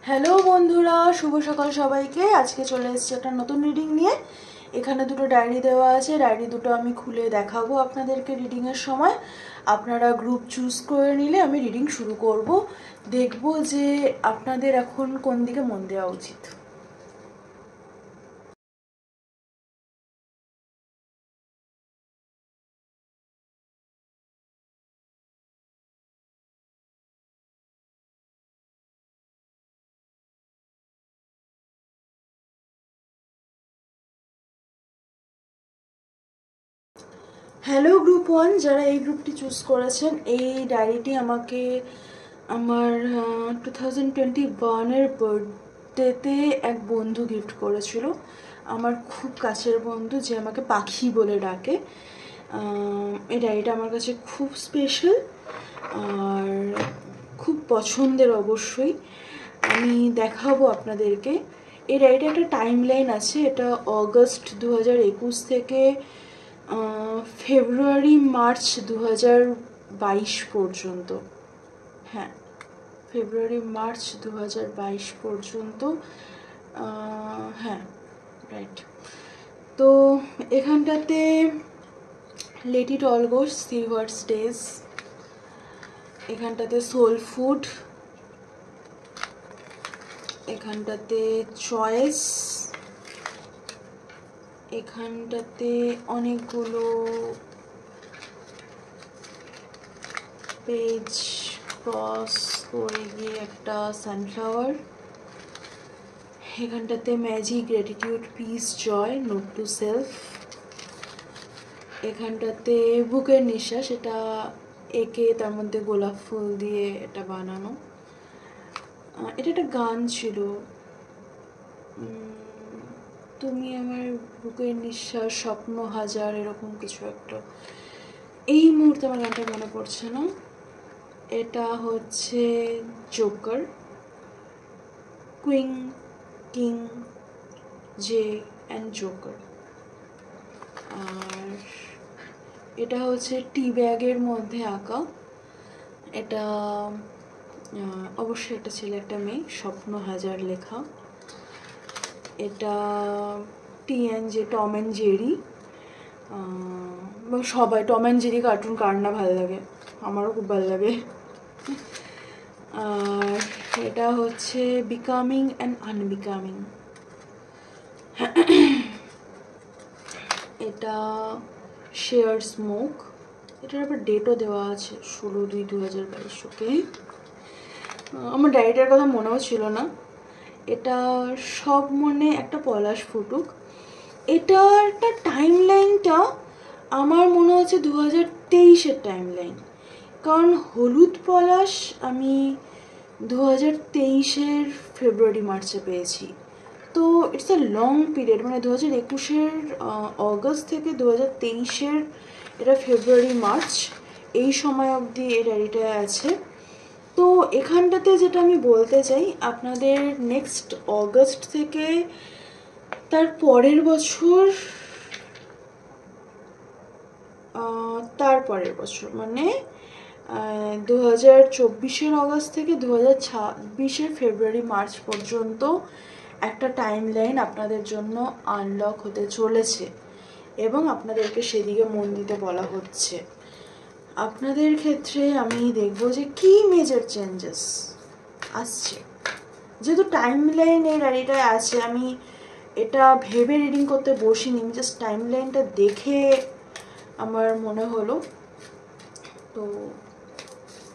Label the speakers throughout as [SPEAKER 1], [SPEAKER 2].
[SPEAKER 1] Hello বন্ধুরা, শুভ সকাল সবাইকে। আজকে চলে এসেছি একটা নতুন রিডিং নিয়ে। এখানে দুটো ডায়েরি দেওয়া আছে, ডায়েরি দুটো আমি খুলে দেখাবো আপনাদেরকে রিডিংয়ের সময়। আপনারা গ্রুপ চুজ করে নিলে আমি রিডিং শুরু করব, দেখব যে আপনাদের এখন কোন দিকে মন দেওয়া উচিত। হ্যালো গ্রুপ ওয়ান, যারা এই গ্রুপটি চুজ করেছেন, এই ডায়েরিটি আমাকে আমার 2021-এর বার্থডেতে এক বন্ধু গিফট করেছিল। আমার খুব কাছের বন্ধু, যে আমাকে পাখি বলে ডাকে। এই ডায়েরিটা আমার কাছে খুব স্পেশাল আর খুব পছন্দের অবশ্যই। আমি দেখাবো আপনাদেরকে। এই ডায়েরিটা একটা টাইম লাইন আছে। এটা অগস্ট 2021 থেকে ফেব্রুয়ারি মার্চ 2022 পর্যন্ত। হ্যাঁ, ফেব্রুয়ারি মার্চ 2022 পর্যন্ত। হ্যাঁ, রাইট। তো এখানটাতে let it all go, see what stage. এখানটাতে সোল ফুড, এখানটাতে চয়েস, এখানটাতে অনেকগুলো পেজ ক্রস করে গিয়ে একটা সানফ্লাওয়ার, এখানটাতে magic, gratitude, peace, joy, note to self, এখানটাতে বুকের নিঃশ্বাস, এটা এঁকে তার মধ্যে গোলাপ ফুল দিয়ে এটা বানানো। এটা একটা গান ছিল, তুমি আমার বুকের নিঃশ্বাস, স্বপ্ন হাজার, এরকম কিছু একটা। এই মুহূর্তে আমার গানটা মনে পড়ছে না। এটা হচ্ছে joker, queen, king, J and joker. আর এটা হচ্ছে টি ব্যাগের মধ্যে আঁকা। এটা অবশ্যই একটা ছেলে একটা মেয়ে, স্বপ্ন হাজার লেখা। এটা T and J, Tom and Jerry. সবাই টম অ্যান্ড জেরি কার্টুন কার না ভালো লাগে, আমারও খুব ভালো লাগে। আর এটা হচ্ছে বিকামিং অ্যান্ড আনবিকামিং। এটা শেয়ার স্মোক। এটার আবার ডেটও দেওয়া আছে, 16/2/2022। ওকে, আমার ডায়েরিটার কথা মনেও ছিল না। এটা সব মনে একটা পলাশ ফুটুক। এটার একটা টাইম লাইনটা আমার মনে হচ্ছে 2023-এর টাইম লাইন, কারণ হলুদ পলাশ আমি 2023-এর ফেব্রুয়ারি মার্চে পেয়েছি। তো ইটস আ লং পিরিয়ড, মানে 2021-এর অগস্ট থেকে 2023-এর এটা ফেব্রুয়ারি মার্চ, এই সময় অবধি এই ডায়েরিটায় আছে। তো এখানটাতে যেটা আমি বলতে চাই, আপনাদের নেক্সট অগস্ট থেকে তার পরের বছর, তারপরের বছর মানে 2024-এর অগস্ট থেকে 2026-এর ফেব্রুয়ারি মার্চ পর্যন্ত একটা টাইম লাইন আপনাদের জন্য আনলক হতে চলেছে, এবং আপনাদেরকে সেদিকে মন দিতে বলা হচ্ছে। আপনাদের ক্ষেত্রে আমি দেখব যে কী মেজর চেঞ্জেস আসছে। যেহেতু টাইম লাইন এই ডায়েরিটায় আছে, আমি এটা ভেবে রিডিং করতে বসিনি, জাস্ট টাইম লাইনটা দেখে আমার মনে হলো। তো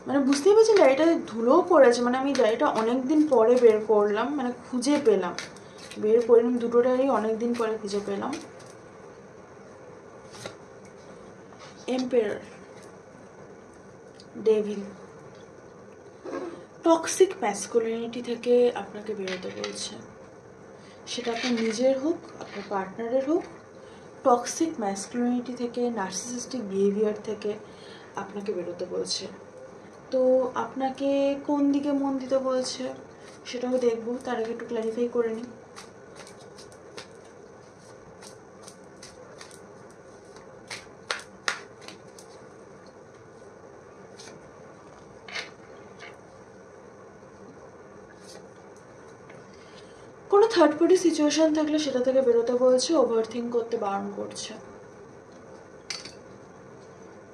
[SPEAKER 1] মানে বুঝতেই পারছি ডায়েরিটা ধুলোও পড়েছে, মানে আমি ডায়েরিটা অনেক দিন পরে বের করলাম, মানে খুঁজে পেলাম, বের করিনি, দুটো ডায়েরি অনেক দিন পরে খুঁজে পেলাম। Empire, devil. টক্সিক ম্যাসকুলিনিটি থেকে আপনাকে বেরোতে বলছে, সেটা আপনার নিজের হোক, আপনার পার্টনারের হোক। টক্সিক ম্যাসকুলিনিটি থেকে, নার্সিসিস্টিক বিহেভিয়ার থেকে আপনাকে বেরোতে বলছে। তো আপনাকে কোন দিকে মন দিতে বলছে সেটাও দেখবো, তার আগে একটু ক্ল্যারিফাই করে নিই। থার্ড পার্টি সিচুয়েশন থাকলে সেটা থেকে বেরোতে বলছে, ওভারথিঙ্ক করতে বারণ করছে।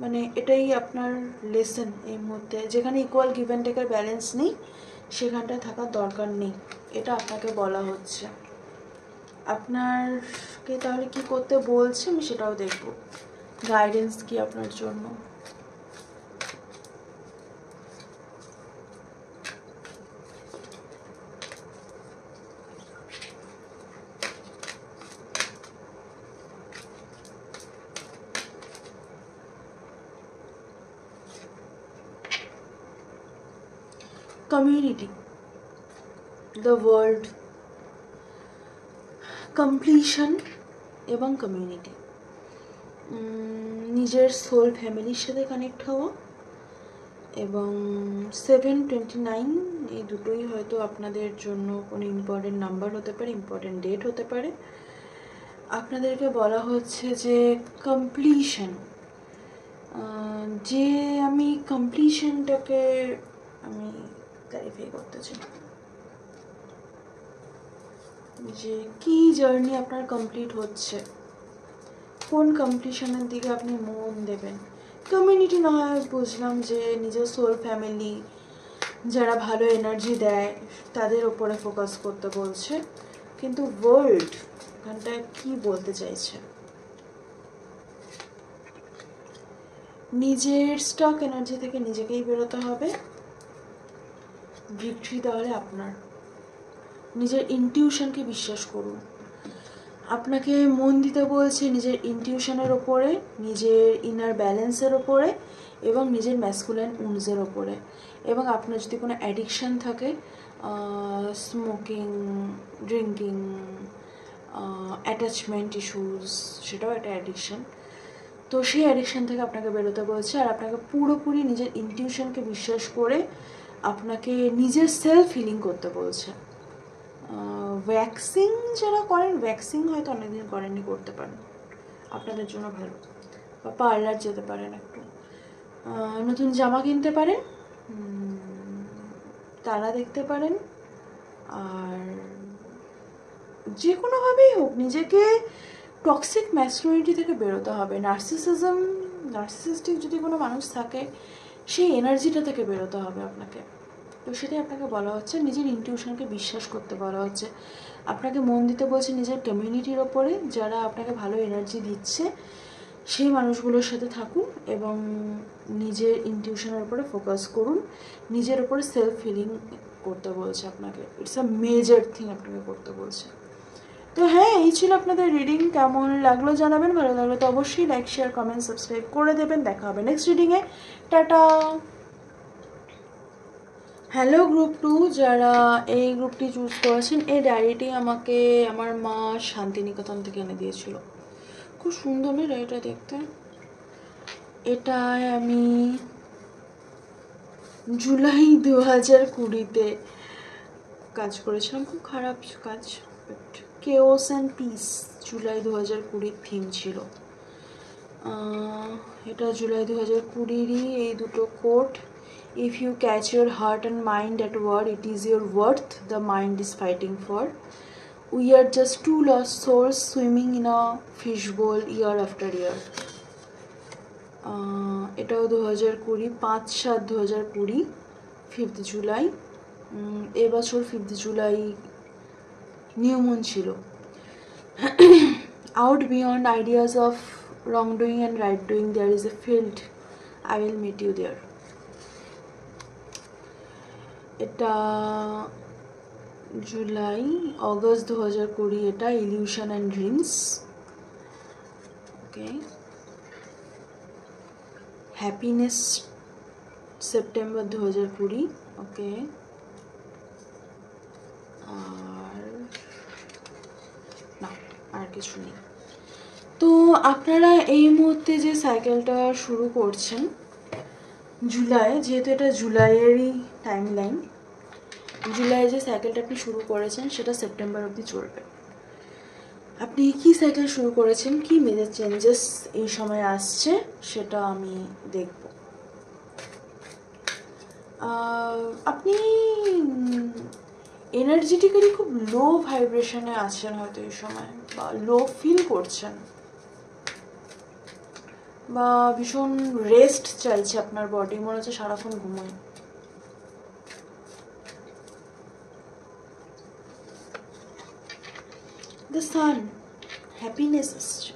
[SPEAKER 1] মানে এটাই আপনার লেসন এই মুহূর্তে, যেখানে ইকুয়াল গিভ অ্যান্ড টেকের ব্যালেন্স নেই সেখানটায় থাকার দরকার নেই, এটা আপনাকে বলা হচ্ছে। আপনারকে তাহলে কি করতে বলছে আমি সেটাও দেখব, গাইডেন্স কি আপনার জন্য। কমিউনিটি, দ্য ওয়ার্ল্ড, কমপ্লিশন এবং কমিউনিটি, নিজের সোল ফ্যামিলির সাথে কানেক্ট হওয়া এবং 729 এই দুটোই হয়তো আপনাদের জন্য কোনো ইম্পর্টেন্ট নাম্বার হতে পারে, ইম্পর্টেন্ট ডেট হতে পারে। আপনাদেরকে বলা হচ্ছে যে কমপ্লিশন, যে আমি কমপ্লিশনটাকে আমি ক্লারিফাই করতে চাই, যে কি জার্নি আপনার কমপ্লিট হচ্ছে, কোন কমপ্লিশনের দিকে আপনি মন দেবেন। কমিউনিটি না হয় বুঝলাম যে নিজের সোল ফ্যামিলি, যারা ভালো এনার্জি দেয় তাদের ওপরে ফোকাস করতে বলছে, কিন্তু ওয়ার্ল্ড এখানটায় কি বলতে চাইছে, নিজের স্টক এনার্জি থেকে নিজেকেই বেরোতে হবে। ভিক্টরি তাহলে আপনার, নিজের ইনটিউশনকে বিশ্বাস করুন। আপনাকে মন দিতে বলছে নিজের ইনটিউশনের ওপরে, নিজের ইনার ব্যালেন্সের ওপরে এবং নিজের ম্যাসকুলাইন উন্সের ওপরে। এবং আপনার যদি কোনো অ্যাডিকশান থাকে, স্মোকিং, ড্রিঙ্কিং, অ্যাটাচমেন্ট ইস্যুস, সেটাও একটা অ্যাডিকশান, তো সেই অ্যাডিকশান থেকে আপনাকে বেরোতে বলছে। আর আপনাকে পুরোপুরি নিজের ইনটিউশনকে বিশ্বাস করে আপনাকে নিজের সেলফ হিলিং করতে বলছে। ভ্যাক্সিং যারা করেন, ভ্যাক্সিং হয়তো অনেকদিন করেননি, করতে পারেন, আপনাদের জন্য ভালো। বা পার্লার যেতে পারেন, একটু নতুন জামা কিনতে পারেন, তারা দেখতে পারেন, আর যে কোনোভাবেই হোক নিজেকে টক্সিক ম্যাসকুলিনিটি থেকে বেরোতে হবে। নার্সিসিস্টিক যদি কোনো মানুষ থাকে সেই এনার্জিটা থেকে বেরোতে হবে আপনাকে। তো সেটাই আপনাকে বলা হচ্ছে, নিজের ইনটিউশনকে বিশ্বাস করতে বলা হচ্ছে। আপনাকে মন দিতে বলছে নিজের কমিউনিটির ওপরে, যারা আপনাকে ভালো এনার্জি দিচ্ছে সেই মানুষগুলোর সাথে থাকুন এবং নিজের ইনটিউশনের উপরে ফোকাস করুন, নিজের উপরে সেলফ হিলিং করতে বলছে আপনাকে। ইটস আ মেজর থিং আপনাকে করতে বলছে। তো হ্যাঁ, এই ছিল আপনাদের রিডিং। কেমন লাগলো জানাবেন, ভালো লাগলো তো অবশ্যই লাইক, শেয়ার, কমেন্ট, সাবস্ক্রাইব করে দেবেন। দেখা হবে নেক্সট রিডিংয়ে। টাটা। হ্যালো গ্রুপ 2, যারা এই গ্রুপটি চুজ করেছেন, এই ডায়েরিটি আমাকে আমার মা শান্তিনিকেতন থেকে এনে দিয়েছিল। খুব সুন্দর না ডায়েরিটা দেখতে। এটায় আমি জুলাই 2020-তে কাজ করেছিলাম, খুব খারাপ কাজ, but chaos and piece July 2020 theme ছিল। এটা জুলাই 2020-ই এই দুটো coat. If you catch your heart and mind at war, it is your worth the mind is fighting for. We are just two lost souls swimming in a fishbowl year after year. এটাও 2020, 5/7/2020, 5th July. এবছর 5th July new moon ছিল। Out beyond ideas of wrongdoing and right doing, there is a field. I will meet you there. এটা July, August 2020, এটা illusion and dreams. Okay, happiness September 2020। ওকে, আর না, আর কিছু নেই। তো আপনারা এই মুহূর্তে যে সাইকেলটা শুরু করছেন জুলাই, যেহেতু এটা জুলাইয়েরই টাইম লাইন, জুলাই যে সাইকেলটা আপনি শুরু করেছেন সেটা সেপ্টেম্বর অবধি চলবে। আপনি কি সাইকেল শুরু করেছেন, কি মেজর চেঞ্জেস এই সময় আসছে সেটা আমি দেখব। আপনি এনার্জেটিক্যালি খুব লো ভাইব্রেশনে আছেন হয়তো এই সময়, বা লো ফিল করছেন, বা ভীষণ রেস্ট চাইছে আপনার বডি, মনে হচ্ছে সারাক্ষণ ঘুমোয়। দ্য সান, হ্যাপিনেস আসছে,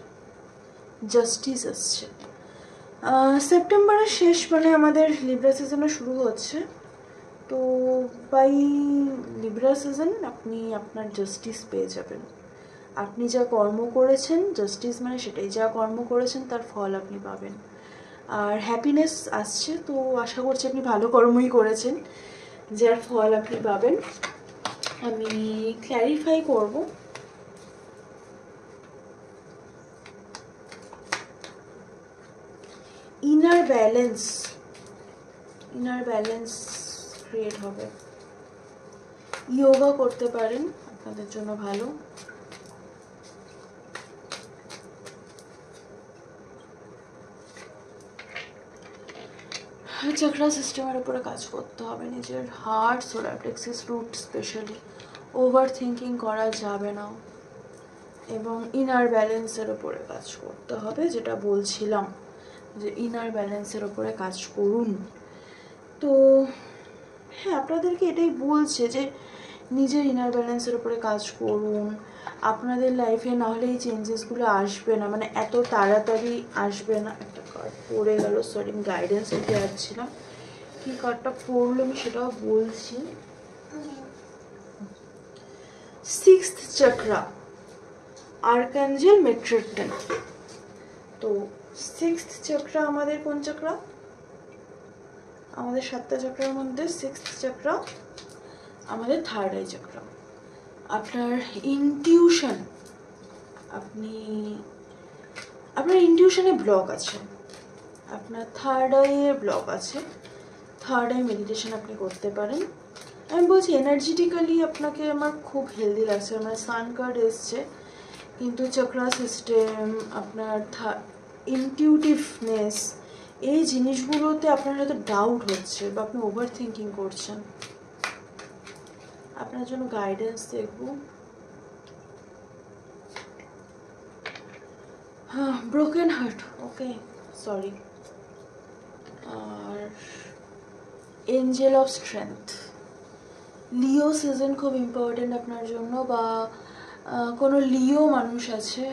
[SPEAKER 1] জাস্টিস আসছে। সেপ্টেম্বরের শেষ মানে আমাদের লিব্রা সিজনও শুরু হচ্ছে। তো বাই লিব্রা সিজন আপনি আপনার জাস্টিস পেয়ে যাবেন। আপনি যা কর্ম করেছেন, জাস্টিস মানে সেটাই, যা কর্ম করেছেন তার ফল আপনি পাবেন। আর হ্যাপিনেস আসছে, তো আশা করছি আপনি ভালো কর্মই করেছেন, যার ফল আপনি পাবেন। আমি ক্ল্যারিফাই করব। ইনার ব্যালেন্স ক্রিয়েট হবে। যোগা করতে পারেন, আপনাদের জন্য ভালো। চাকরা সিস্টেমের উপরে কাজ করতে হবে, নিজের heart, solar plexus, root specially. Over thinking করা যাবে না, এবং ইনার ব্যালেন্সের উপরে কাজ করতে হবে, যেটা বলছিলাম যে ইনার ব্যালেন্সের উপরে কাজ করুন। তো হ্যাঁ, আপনাদেরকে এটাই বলছে যে নিজের ইনার ব্যালেন্সের উপরে কাজ করুন। আপনাদের লাইফে নাহলে এই চেঞ্জেসগুলো আসবে না, মানে এত তাড়াতাড়ি আসবে না। একটা কার্ড পড়ে গেল, সরি, গাইডেন্স দিতে যাচ্ছিলাম, কী কার্ডটা পড়লো আমি সেটাও বলছি। Sixth chakra, archangel Metatron. তো সিক্সথ চক্রা আমাদের কোন চক্রা? আমাদের 7টা চক্রের মধ্যে সিক্সথ চক্রা আমাদের থার্ড আই চক্রা। আপনার ইনটিউশন, আপনার ইনটিউশনে ব্লক আছে, আপনার থার্ড আইয়ে ব্লক আছে। থার্ড আই মেডিটেশন আপনি করতে পারেন। আমি বলছি এনার্জেটিক্যালি আপনাকে আমার খুব হেলদি লাগছে। আমার সান কার্ড এসছে, কিন্তু চক্রা সিস্টেম, আপনার ইনটিউটিভনেস, এই জিনিসগুলোতে আপনার হয়তো ডাউট হচ্ছে, বা আপনি ওভার থিঙ্কিং করছেন। আপনার জন্য গাইডেন্স দেখব। হ্যাঁ, ব্রোকেন হার্ট, ওকে, সরি। আর angel of strength. Leo season খুব ইম্পর্টেন্ট আপনার জন্য, বা কোনো লিও মানুষ আছে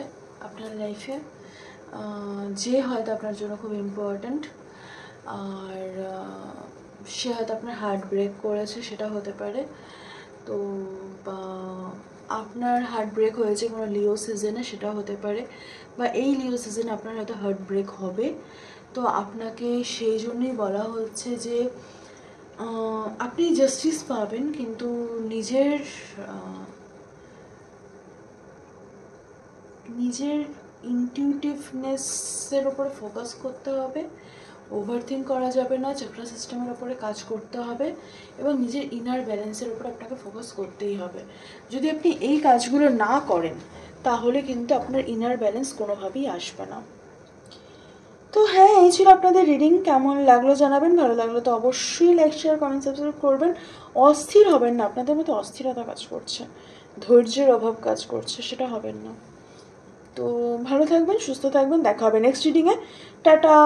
[SPEAKER 1] আপনার লাইফে, যে হয়তো আপনার জন্য খুব ইম্পর্ট্যান্ট। আর সে হয়তো আপনার হার্ট ব্রেক করেছে, সেটা হতে পারে। তো বা আপনার হার্ট ব্রেক হয়েছে কোনো লিও সিজনে, সেটা হতে পারে। বা এই লিও সিজনে আপনার হয়তো হার্ট ব্রেক হবে। তো আপনাকে সেই জন্যই বলা হচ্ছে যে আপনি জাস্টিস পাবেন, কিন্তু নিজের ইনটিউটিভনেসের উপরে ফোকাস করতে হবে। ওভারথিঙ্ক করা যাবে না, চক্রা সিস্টেমের উপরে কাজ করতে হবে, এবং নিজের ইনার ব্যালেন্সের উপর আপনাকে ফোকাস করতেই হবে। যদি আপনি এই কাজগুলো না করেন, তাহলে কিন্তু আপনার ইনার ব্যালেন্স কোনোভাবেই আসবে না। তো হ্যাঁ, এই ছিল আপনাদের রিডিং। কেমন লাগলো জানাবেন, ভালো লাগলো তো অবশ্যই লাইক, শেয়ার, কমেন্ট, সাবস্ক্রাইব করবেন। অস্থির হবেন না, আপনাদের মধ্যে অস্থিরতা কাজ করছে, ধৈর্যের অভাব কাজ করছে, সেটা হবেন না। তো ভালো থাকবেন, সুস্থ থাকবেন, দেখা হবে নেক্সট রিডিংয়ে। টাটা।